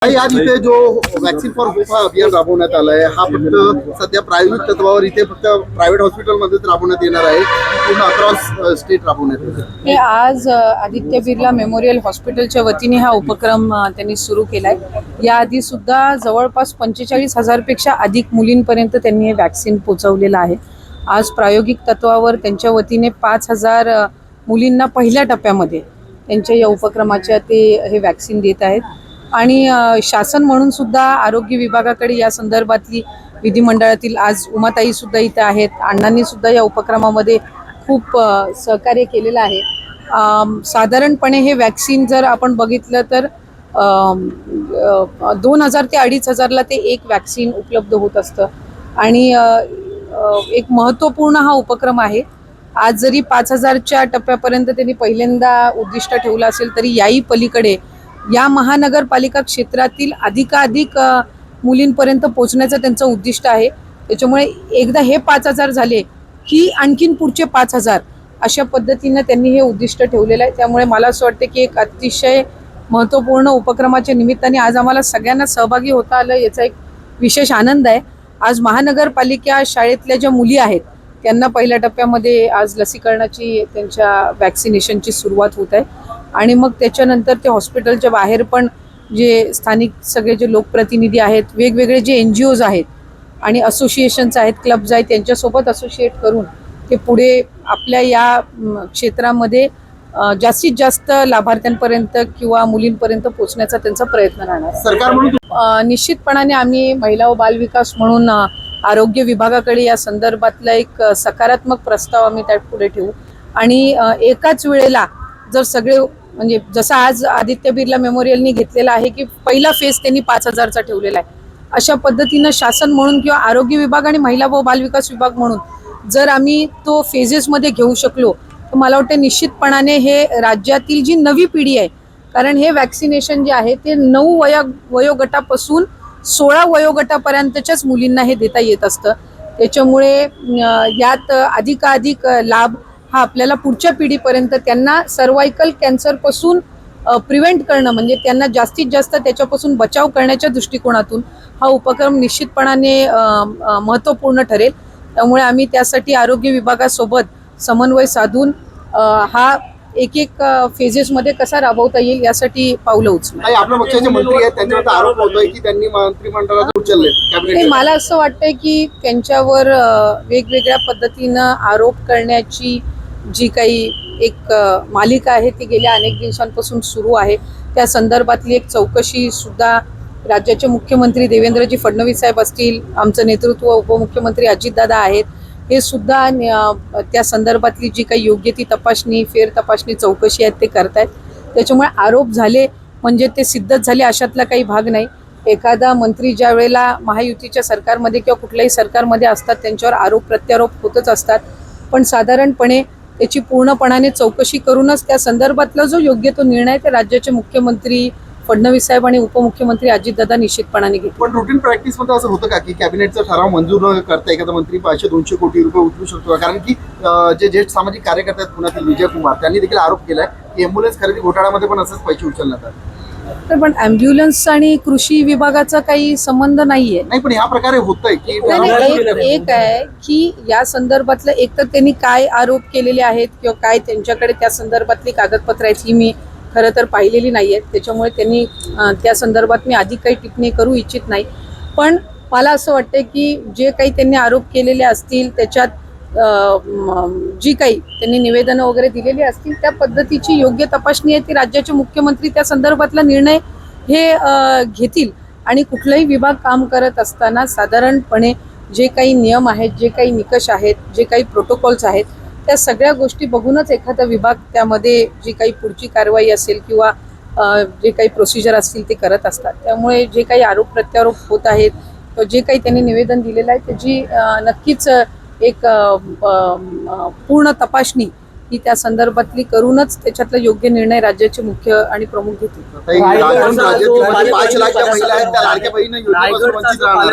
आज इथे जो वॅक्सिन फॉर होप हा अभियान राबवण्यात आलं आहे हा फक्त सध्या प्रायोगिक तत्वावर इथे फक्त प्रायव्हेट हॉस्पिटलमध्येच राबवण्यात येणार आहे, पूर्ण अक्रॉस स्टेट राबवण्यात येणार आहे. हे आज आदित्य बिर्ला मेमोरियल हॉस्पिटलच्या वतीने हा उपक्रम त्यांनी सुरू केलाय. याआधी सुद्धा जवळपास 45,000 पेक्षा अधिक मुलींपर्यंत त्यांनी हे वॅक्सिन पोहोचवलेलं आहे. आज प्रायोगिक तत्वावर त्यांच्या वतीने 5,000 मुलींना पहिल्या टप्प्यामध्ये त्यांच्या या उपक्रमाच्या ते हे वॅक्सिन देत आहेत. आणि शासन म्हणून सुद्धा आरोग्य विभागाकडे या संदर्भातली विधिमंडळातील आज उमाताई सुद्धा इथे आहेत. अण्णांनी सुद्धा या उपक्रमामध्ये खूप सहकार्य केलेलं आहे. साधारणपणे हे वॅक्सिन जर आपण बघितलं तर 2,000 ते 2,500ला ते एक वॅक्सिन उपलब्ध होत असतं. आणि एक महत्त्वपूर्ण हा उपक्रम आहे. आज जरी 5,000च्या टप्प्यापर्यंत त्यांनी पहिल्यांदा उद्दिष्ट ठेवलं असेल तरी याही पलीकडे या महानगरपालिका क्षेत्रातील अधिकाधिक मुलींपर्यंत पोहोचण्याचं त्यांचं उद्दिष्ट आहे. त्याच्यामुळे एकदा हे 5,000 झाले की आणखीन पुढचे 5,000 अशा पद्धतीनं त्यांनी हे उद्दिष्ट ठेवलेलं आहे. त्यामुळे मला असं वाटतं की एक अतिशय महत्त्वपूर्ण उपक्रमाच्या निमित्ताने आज आम्हाला सगळ्यांना सहभागी होता आलं, याचा एक विशेष आनंद आहे. आज महानगरपालिका शाळेतल्या ज्या मुली आहेत त्यांना पहिल्या टप्प्यामध्ये आज लसीकरणाची त्यांच्या वॅक्सिनेशनची सुरुवात होत आहे. आणि मग त्याच्यानंतर ते हॉस्पिटलच्या बाहेर पण जे स्थानिक सगळे जे लोकप्रतिनिधी आहेत, वेगवेगळे जे NGOज आहेत आणि असोसिएशन्स आहेत, क्लब्स आहेत, त्यांच्यासोबत असोसिएट करून ते पुढे आपल्या या क्षेत्रामध्ये जास्तीत जास्त लाभार्थ्यांपर्यंत किंवा मुलींपर्यंत पोहोचण्याचा त्यांचा प्रयत्न राहणार. सरकार म्हणून निश्चितपणाने आम्ही महिला व बालविकास म्हणून आरोग्य विभागाकडे या संदर्भातला एक सकारात्मक प्रस्ताव आम्ही त्या पुढे ठेवू. आणि एकाच वेळेला जर सगळे म्हणजे जसं आज आदित्य बिर्ला मेमोरियलनी घेतलेला आहे की पहिला फेज त्यांनी 5,000चा ठेवलेला आहे, अशा पद्धतीनं शासन म्हणून किंवा आरोग्य विभाग आणि महिला व बालविकास विभाग म्हणून जर आम्ही तो फेजेसमध्ये घेऊ शकलो तर मला वाटतं निश्चितपणाने हे राज्यातील जी नवी पिढी आहे, कारण हे वॅक्सिनेशन जे आहे ते 9 वयोगटापासून 16 वयोगटापर्यंतच्याच मुलींना हे देता येत असतं. त्याच्यामुळे यात अधिकाधिक लाभ हा आपल्याला पुढच्या पिढीपर्यंत त्यांना सर्वायकल कॅन्सरपासून प्रिव्हेंट करणं म्हणजे त्यांना जास्तीत जास्त त्याच्यापासून बचाव करण्याच्या दृष्टिकोनातून हा उपक्रम निश्चितपणाने महत्त्वपूर्ण ठरेल. त्यामुळे आम्ही त्यासाठी आरोग्य विभागासोबत समन्वय साधून हा एक फेजेसमध्ये कसा राबवता येईल यासाठी पावलं उचलू. आपल्या पक्षाचे मंत्री आहेत त्यांच्यावर आरोप होतोय की त्यांनी मंत्रिमंडळात उचलले. मला असं वाटतंय की त्यांच्यावर वेगवेगळ्या पद्धतीनं आरोप करण्याची जी काही एक मालिका आहे ती गेल्या अनेक दिवसांपासून सुरू आहे. त्या संदर्भातली एक चौकशी सुद्धा राज्याचे मुख्यमंत्री देवेंद्रजी फडणवीस साहेब असतील, आमचं नेतृत्व उपमुख्यमंत्री अजितदादा आहेत, हे सुद्धा त्या संदर्भातली जी काही योग्य ती तपासणी फेर तपासणी चौकशी आहेत ते करतायत. त्याच्यामुळे आरोप झाले म्हणजे ते सिद्धच झाले अशातला काही भाग नाही. एखादा मंत्री ज्या वेळेला महायुतीच्या सरकारमध्ये किंवा कुठल्याही सरकारमध्ये असतात त्यांच्यावर आरोप प्रत्यारोप होतच असतात, पण साधारणपणे त्याची पूर्णपणाने चौकशी करूनच त्या संदर्भातला जो योग्य तो निर्णय ते राज्याचे मुख्यमंत्री फडणवीस साहेब आणि उपमुख्यमंत्री अजितदादा निश्चितपणाने घेतील. पण रुटीन प्रॅक्टिस मध्ये असं होतं का की कॅबिनेटचा ठराव मंजूर न करता एखादा मंत्री 500-200 कोटी रुपये उचलू शकतो? कारण की जे ज्येष्ठ सामाजिक कार्यकर्ते आहेत पुण्यातील विजय कुमार त्यांनी देखील आरोप केलाय की एम्ब्युलन्स खरेदी घोटाळ्यामध्ये पण असंच पैसे उचलण्यात आले. तर पण ॲम्ब्युलन्स आणि कृषी विभागाचा काही संबंध नाहीये. नाही, पण ह्या प्रकारे होतंय की एक आहे की या संदर्भातलं एक तर त्यांनी काय आरोप केलेले आहेत किंवा काय त्यांच्याकडे त्या संदर्भातली कागदपत्र आहेत ही मी खरं तर पाहिलेली नाही आहेत. त्याच्यामुळे त्यांनी त्या संदर्भात मी अधिक काही टिप्पणी करू इच्छित नाही. पण मला असं वाटतं की जे काही त्यांनी आरोप केलेले असतील त्याच्यात जी काही त्यांनी निवेदनं वगैरे दिलेली असतील त्या पद्धतीची योग्य तपासणी आहे ती राज्याचे मुख्यमंत्री त्या संदर्भातला निर्णय हे घेतील. आणि कुठलाही विभाग काम करत असताना साधारणपणे जे काही नियम आहेत, जे काही निकष आहेत, जे काही प्रोटोकॉल्स आहेत त्या सगळ्या गोष्टी बघूनच एखादा विभाग त्यामध्ये जी काही पुढची कारवाई असेल किंवा जे काही प्रोसिजर असतील ते करत असतात. त्यामुळे जे काही आरोप प्रत्यारोप होत आहेत किंवा जे काही त्यांनी निवेदन दिलेलं आहे त्याची नक्कीच एक पूर्ण तपासणी ही त्या संदर्भातली करूनच त्याच्यातला योग्य निर्णय राज्याचे मुख्य आणि प्रमुख घेतील.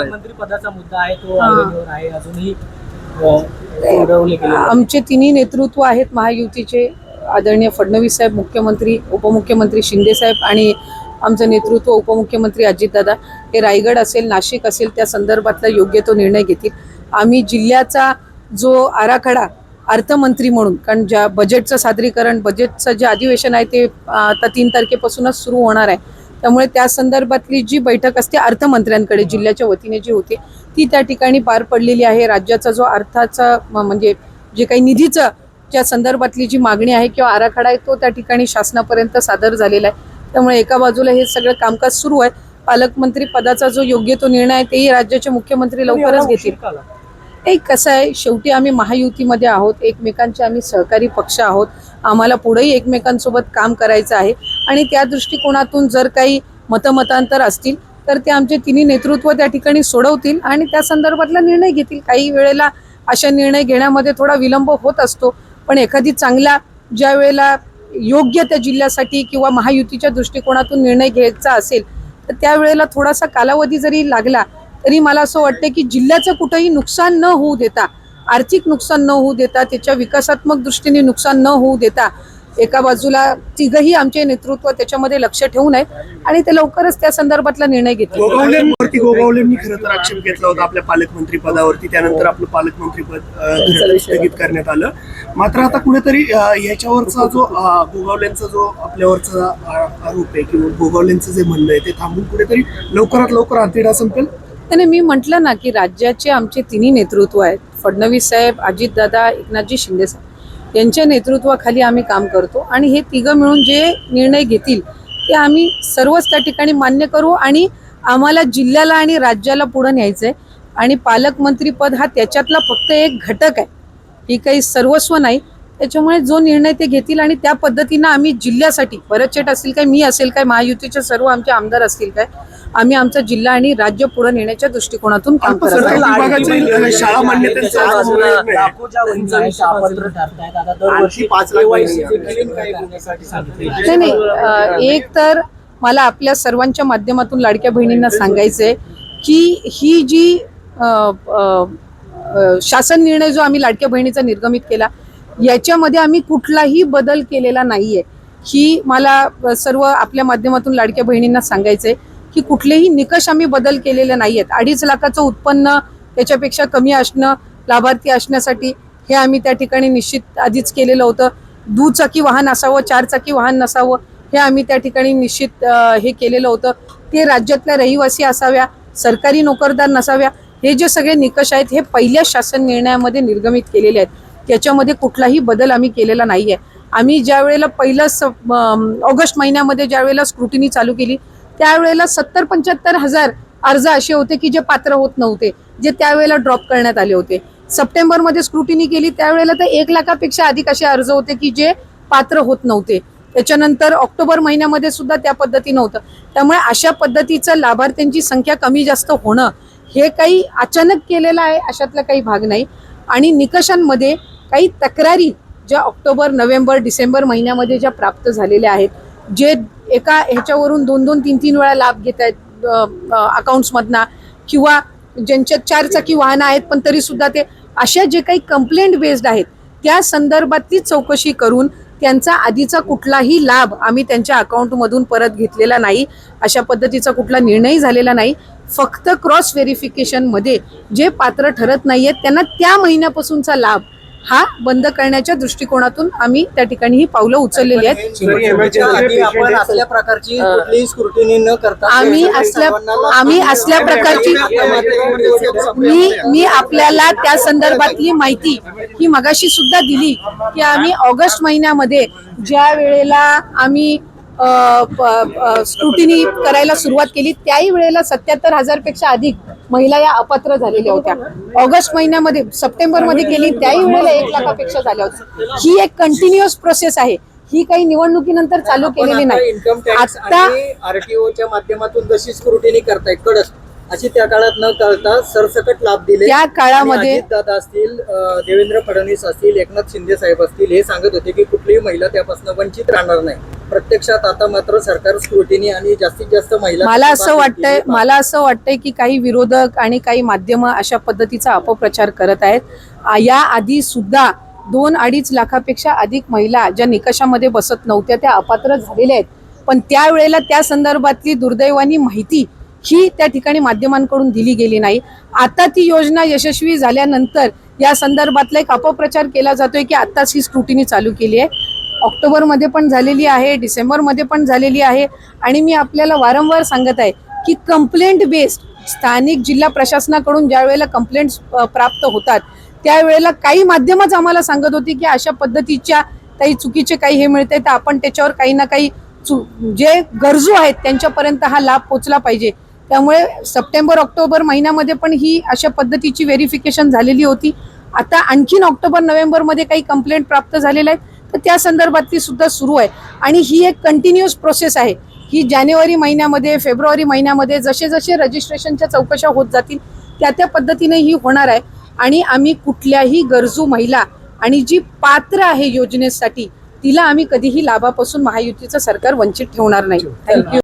मंत्रिपदाचा मुद्दा आहे तो आहे अजूनही आमचे तिन्ही नेतृत्व आहेत महायुतीचे, आदरणीय फडणवीस साहेब मुख्यमंत्री, उपमुख्यमंत्री शिंदे साहेब आणि आमचं नेतृत्व उपमुख्यमंत्री अजितदादा हे रायगड असेल नाशिक असेल त्या संदर्भातला योग्य तो निर्णय घेतील. आम्ही जिल्ह्याचा जो आराखडा अर्थमंत्री म्हणून, कारण ज्या बजेटचं सादरीकरण बजेटचं जे अधिवेशन आहे ते आता 3 तारखेपासूनच सुरू होणार आहे, त्यामुळे त्या संदर्भातली जी बैठक असते अर्थमंत्र्यांकडे जिल्ह्याच्या वतीने जी होते ती त्या ठिकाणी पार पडलेली आहे. राज्याचा जो अर्थाचा म्हणजे जे काही निधीचं ज्या संदर्भातली जी मागणी आहे किंवा आराखडा आहे तो त्या ठिकाणी शासनापर्यंत सादर झालेला आहे. त्यामुळे एका बाजूला हे सगळं कामकाज सुरू आहे. पालकमंत्री पदाचा जो योग्य तो निर्णय आहे तेही राज्याचे मुख्यमंत्री लवकरच घेतील. एक कसं आहे, शेवटी आम्ही महायुतीमध्ये आहोत, एकमेकांचे आम्ही सहकारी पक्ष आहोत, आम्हाला पुढेही एकमेकांसोबत काम करायचं आहे आणि त्या दृष्टिकोनातून जर काही मतमतांतर असतील तर ते आमचे तिन्ही नेतृत्व त्या ठिकाणी सोडवतील आणि त्या संदर्भातला निर्णय घेतील. काही वेळेला अशा निर्णय घेण्यामध्ये थोडा विलंब होत असतो, पण एखादी चांगला ज्या वेळेला योग्य त्या जिल्ह्यासाठी किंवा महायुतीच्या दृष्टिकोनातून निर्णय घ्यायचा असेल तर त्यावेळेला थोडासा कालावधी जरी लागला तरी मला असं वाटतं की जिल्ह्याचं कुठंही नुकसान न होऊ देता, आर्थिक नुकसान न होऊ देता, त्याच्या विकासात्मक दृष्टीने नुकसान न होऊ देता एका बाजूला तिघही आमचे नेतृत्व त्याच्यामध्ये लक्ष ठेवून आहेत आणि ते लवकरच त्या संदर्भातला निर्णय घेतील. गोगावलेंनी खरं तर आक्षेप घेतला होता आपल्या पालकमंत्री पदावरती, त्यानंतर आपलं पालकमंत्री पद स्थगित करण्यात आलं. मात्र आता कुठेतरी ह्याच्यावरचा जो गोगावलेंचा जो आपल्यावरचा आरोप आहे किंवा गोगावलेंचं जे म्हणणं आहे ते थांबून कुठेतरी लवकरात लवकर हा संपेल. त्याने मी म्हटलं ना की राज्याचे आमचे तिन्ही नेतृत्व आहेत, फडणवीस साहेब, अजितदादा, एकनाथजी शिंदे साहेब यांच्या नेतृत्वाखाली आम्ही काम करतो आणि हे तिघं मिळून जे निर्णय घेतील ते आम्ही सर्वच त्या ठिकाणी मान्य करू आणि आम्हाला जिल्ह्याला आणि राज्याला पुढे न्यायचंय आणि पालकमंत्री पद हा त्याच्यातला फक्त एक घटक आहे, ही काही सर्वस्व नाही. त्याच्यामुळे जो निर्णय ते घेतील आणि त्या पद्धतीनं आम्ही जिल्ह्यासाठी, भरतशेठ असतील काय, मी असेल काय, महायुतीचे सर्व आमचे आमदार असतील काय, आम्ही आमचा जिल्हा आणि राज्य पुढे नेण्याच्या दृष्टिकोनातून काम करत आहोत. शाळा मान्यतेचा नाही, एक तर मला आपल्या सर्वांच्या माध्यमातून लाडक्या बहिणींना सांगायचंय की ही जी शासन निर्णय जो आम्ही लाडक्या बहिणीचा निर्गमित केला याच्यामध्ये आम्ही कुठलाही बदल केलेला नाहीये. ही मला सर्व आपल्या माध्यमातून लाडक्या बहिणींना सांगायचंय की कुठलेही निकष आम्ही बदल केलेले नाहीयेत. 2.5 लाखाचं उत्पन्न त्याच्यापेक्षा कमी असणं लाभार्थी असण्यासाठी हे आम्ही त्या ठिकाणी निश्चित आधीच केलेलं होतं. दुचाकी वाहन असावं, 4 चाकी वाहन नसावं हे आम्ही त्या ठिकाणी निश्चित हे केलेलं होतं. ते राज्यातल्या रहिवासी असाव्या, सरकारी नोकरदार नसाव्या, हे जे सगळे निकष आहेत हे पहिल्या शासन निर्णयामध्ये निर्गमित केलेले आहेत. त्याच्यामध्ये कुठलाही बदल आम्ही केलेला नाहीये. आम्ही ज्या वेळेला पहिलं ऑगस्ट महिन्यामध्ये ज्या वेळेला स्क्रुटिनी चालू केली त्यावेळेला 70-75 हजार अर्ज असे होते की जे पात्र होत नव्हते, जे त्यावेळेला ड्रॉप करण्यात आले होते. सप्टेंबरमध्ये स्क्रुटिनी केली त्यावेळेला तर 1 लाखापेक्षा अधिक असे अर्ज होते की जे पात्र होत नव्हते. त्याच्यानंतर ऑक्टोबर महिन्यामध्ये सुद्धा त्या पद्धतीनं होतं. त्यामुळे अशा पद्धतीचं लाभार्थ्यांची संख्या कमी जास्त होणं हे काही अचानक केलेलं आहे अशातला काही भाग नाही. आणि निकषांमध्ये काही तक्रारी ज्या ऑक्टोबर, नोव्हेंबर, डिसेंबर महिन्यामध्ये ज्या प्राप्त झालेल्या आहेत, जे एका ह्याच्यावरून 2-2, 3-3 वेळा लाभ घेत आहेत अकाउंट्समधनं किंवा ज्यांच्यात 4 चाकी वाहनं आहेत पण तरी सुद्धा ते अशा जे काही कंप्लेंट बेस्ड आहेत त्या संदर्भातली चौकशी करून त्यांचा आधीचा कुठलाही लाभ आम्ही त्यांच्या अकाउंटमधून परत घेतलेला नाही. अशा पद्धतीचा कुठला निर्णय झालेला नाही. फक्त क्रॉस व्हेरिफिकेशनमध्ये जे पात्र ठरत नाहीयेत त्यांना त्या महिन्यापासूनचा लाभ हा बंद करण्याच्या दृष्टिकोनातून आम्ही त्या ठिकाणी ही पावलं उचललेली आहेत. आपण असल्या प्रकारची कुठलीही स्क्रुटिनी न करता आम्ही असल्या प्रकारची मी आपल्याला त्या संदर्भातली माहिती ही मगाशी सुद्धा दिली की आम्ही ऑगस्ट महिन्यामध्ये ज्या वेळेला आम्ही स्क्रुटिनी करायला सुरुवात केली त्याही वेळेला 77,000 पेक्षा अधिक महिला या अपात्र झालेल्या होत्या. ऑगस्ट महिन्यामध्ये, सप्टेंबरमध्ये केली त्याही वेळेला 1 लाखापेक्षा झाल्या होत्या. ही एक कंटिन्युअस प्रोसेस आहे, ही काही निवडणुकीनंतर चालू केलेली नाही. इन्कम टॅक्स आणि आरटीओच्या माध्यमातून जशी स्क्रुटिनी करताय कडक, अशी त्या काळात न करता सरसकट लाभ दिले. त्या काळामध्ये अजितदादा असतील, देवेंद्र फडणवीस असतील, एकनाथ शिंदे साहेब असतील, हे सांगत होते की कुठलीही महिला त्यापासून वंचित राहणार नाही. प्रत्यक्षात आता मात्र सरकार स्क्रुटिनी आणि जास्तीत जास्त महिला, मला असं वाटतंय की काही विरोधक आणि काही माध्यम अशा पद्धतीचा अपप्रचार करत आहेत. या आधी सुद्धा 2-2.5 लाखापेक्षा अधिक महिला ज्या निकषामध्ये बसत नव्हत्या त्या अपात्र झालेल्या आहेत. पण त्यावेळेला त्या संदर्भातली दुर्दैवानी माहिती ही त्या ठिकाणी माध्यमांकडून दिली गेली नाही. आता ती योजना यशस्वी झाल्यानंतर या संदर्भातला एक अपप्रचार केला जातोय की आत्ताच ही स्क्रुटिनी चालू केली आहे. ऑक्टोबरमध्ये पण झालेली आहे, डिसेंबरमध्ये पण झालेली आहे. आणि मी आपल्याला वारंवार सांगत आहे की कंप्लेंट बेस्ड स्थानिक जिल्हा प्रशासनाकडून ज्या वेळेला कंप्लेंट्स प्राप्त होतात त्यावेळेला काही माध्यमच आम्हाला सांगत होती की अशा पद्धतीच्या काही चुकीचे काही हे मिळते तर आपण त्याच्यावर काही ना काही जे गरजू आहेत त्यांच्यापर्यंत हा लाभ पोचला पाहिजे. त्यामुळे सप्टेंबर ऑक्टोबर महिन्यामध्ये पण ही अशा पद्धतीची व्हेरिफिकेशन झालेली होती. आता आणखीन ऑक्टोबर नोव्हेंबरमध्ये काही कंप्लेंट प्राप्त झालेल्या आहेत तर त्या संदर्भातली सुद्धा सुरू आहे. आणि ही एक कंटिन्युअस प्रोसेस आहे. ही जानेवारी महिन्यामध्ये, फेब्रुवारी महिन्यामध्ये जसे जसे रजिस्ट्रेशनच्या चौकशा होत जातील त्या पद्धतीने ही होणार आहे. आणि आम्ही कुठल्याही गरजू महिला आणि जी पात्र आहे योजनेसाठी तिला आम्ही कधीही लाभापासून महायुतीचं सरकार वंचित ठेवणार नाही. थँक्यू.